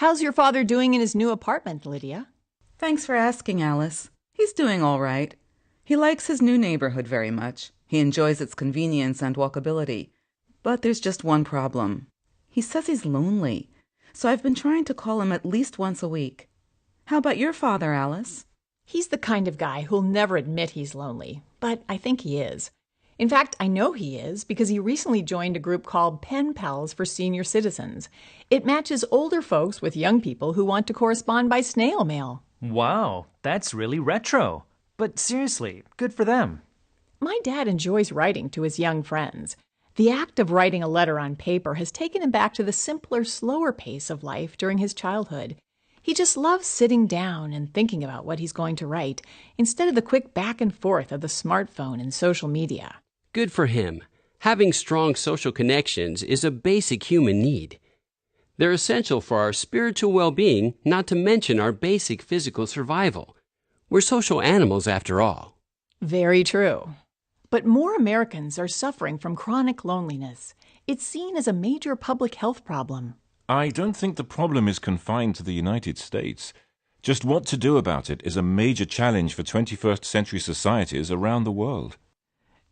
How's your father doing in his new apartment, Lydia? Thanks for asking, Alice. He's doing all right. He likes his new neighborhood very much. He enjoys its convenience and walkability. But there's just one problem. He says he's lonely, so I've been trying to call him at least once a week. How about your father, Alice? He's the kind of guy who'll never admit he's lonely, but I think he is. In fact, I know he is because he recently joined a group called Pen Pals for Senior Citizens. It matches older folks with young people who want to correspond by snail mail. Wow, that's really retro. But seriously, good for them. My dad enjoys writing to his young friends. The act of writing a letter on paper has taken him back to the simpler, slower pace of life during his childhood. He just loves sitting down and thinking about what he's going to write, instead of the quick back and forth of the smartphone and social media. Good for him. Having strong social connections is a basic human need. They're essential for our spiritual well-being, not to mention our basic physical survival. We're social animals after all. Very true. But more Americans are suffering from chronic loneliness. It's seen as a major public health problem. I don't think the problem is confined to the United States. Just what to do about it is a major challenge for 21st century societies around the world.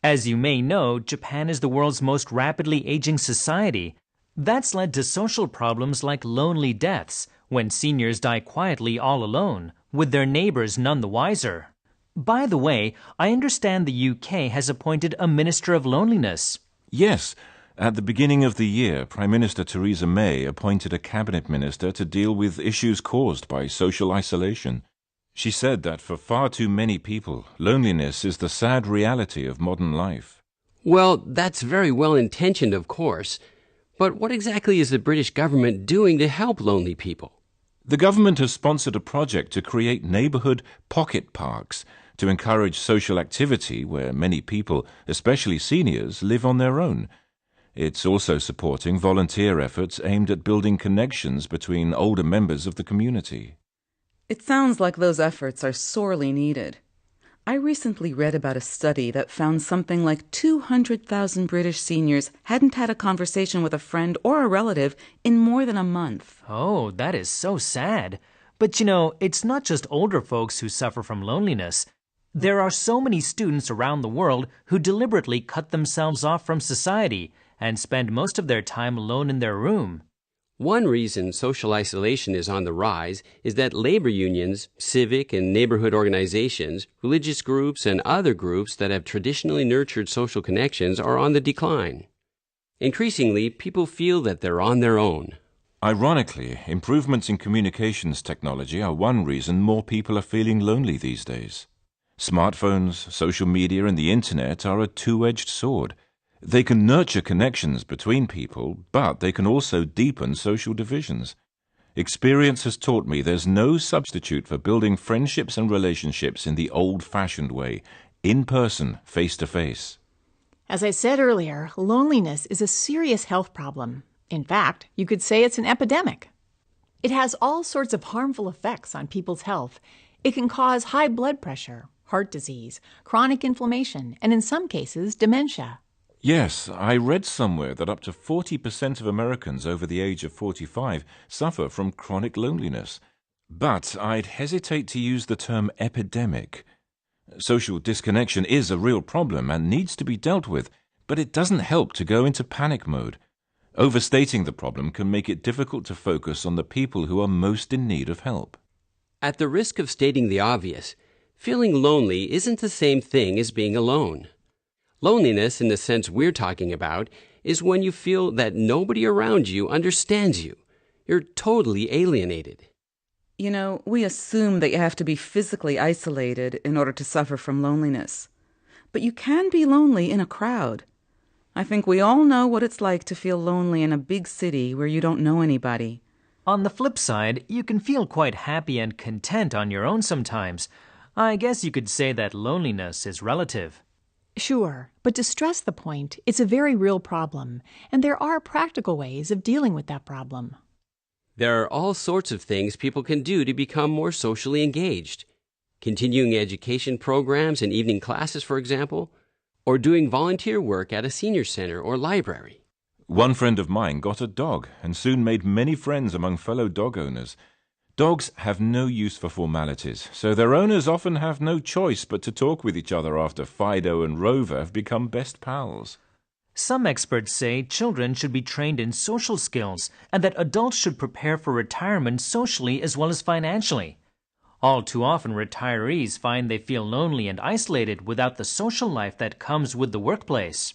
As you may know, Japan is the world's most rapidly aging society. That's led to social problems like lonely deaths, when seniors die quietly all alone, with their neighbors none the wiser. By the way, I understand the UK has appointed a Minister of Loneliness. Yes, at the beginning of the year, Prime Minister Theresa May appointed a cabinet minister to deal with issues caused by social isolation. She said that for far too many people, loneliness is the sad reality of modern life. Well, that's very well intentioned, of course. But what exactly is the British government doing to help lonely people? The government has sponsored a project to create neighbourhood pocket parks to encourage social activity where many people, especially seniors, live on their own. It's also supporting volunteer efforts aimed at building connections between older members of the community. It sounds like those efforts are sorely needed. I recently read about a study that found something like 200,000 British seniors hadn't had a conversation with a friend or a relative in more than a month. Oh, that is so sad. But you know, it's not just older folks who suffer from loneliness. There are so many students around the world who deliberately cut themselves off from society and spend most of their time alone in their room. One reason social isolation is on the rise is that labor unions, civic and neighborhood organizations, religious groups, and other groups that have traditionally nurtured social connections are on the decline. Increasingly, people feel that they're on their own. Ironically, improvements in communications technology are one reason more people are feeling lonely these days. Smartphones, social media, and the internet are a two-edged sword. They can nurture connections between people, but they can also deepen social divisions. Experience has taught me there's no substitute for building friendships and relationships in the old-fashioned way, in person, face-to-face. As I said earlier, loneliness is a serious health problem. In fact, you could say it's an epidemic. It has all sorts of harmful effects on people's health. It can cause high blood pressure, heart disease, chronic inflammation, and in some cases, dementia. Yes, I read somewhere that up to 40% of Americans over the age of 45 suffer from chronic loneliness. But I'd hesitate to use the term epidemic. Social disconnection is a real problem and needs to be dealt with, but it doesn't help to go into panic mode. Overstating the problem can make it difficult to focus on the people who are most in need of help. At the risk of stating the obvious, feeling lonely isn't the same thing as being alone. Loneliness, in the sense we're talking about, is when you feel that nobody around you understands you. You're totally alienated. You know, we assume that you have to be physically isolated in order to suffer from loneliness. But you can be lonely in a crowd. I think we all know what it's like to feel lonely in a big city where you don't know anybody. On the flip side, you can feel quite happy and content on your own sometimes. I guess you could say that loneliness is relative. Sure, but to stress the point, it's a very real problem, and there are practical ways of dealing with that problem. There are all sorts of things people can do to become more socially engaged. Continuing education programs and evening classes, for example, or doing volunteer work at a senior center or library. One friend of mine got a dog and soon made many friends among fellow dog owners. Dogs have no use for formalities, so their owners often have no choice but to talk with each other after Fido and Rover have become best pals. Some experts say children should be trained in social skills and that adults should prepare for retirement socially as well as financially. All too often, retirees find they feel lonely and isolated without the social life that comes with the workplace.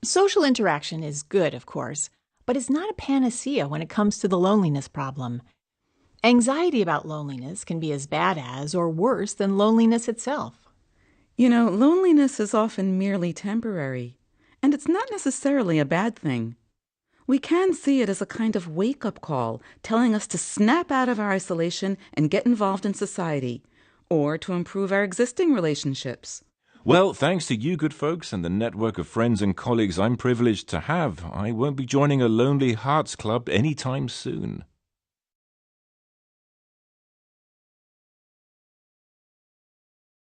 Social interaction is good, of course, but it's not a panacea when it comes to the loneliness problem. Anxiety about loneliness can be as bad as or worse than loneliness itself. You know, loneliness is often merely temporary, and it's not necessarily a bad thing. We can see it as a kind of wake-up call, telling us to snap out of our isolation and get involved in society, or to improve our existing relationships. Well, thanks to you good folks and the network of friends and colleagues I'm privileged to have, I won't be joining a Lonely Hearts Club anytime soon.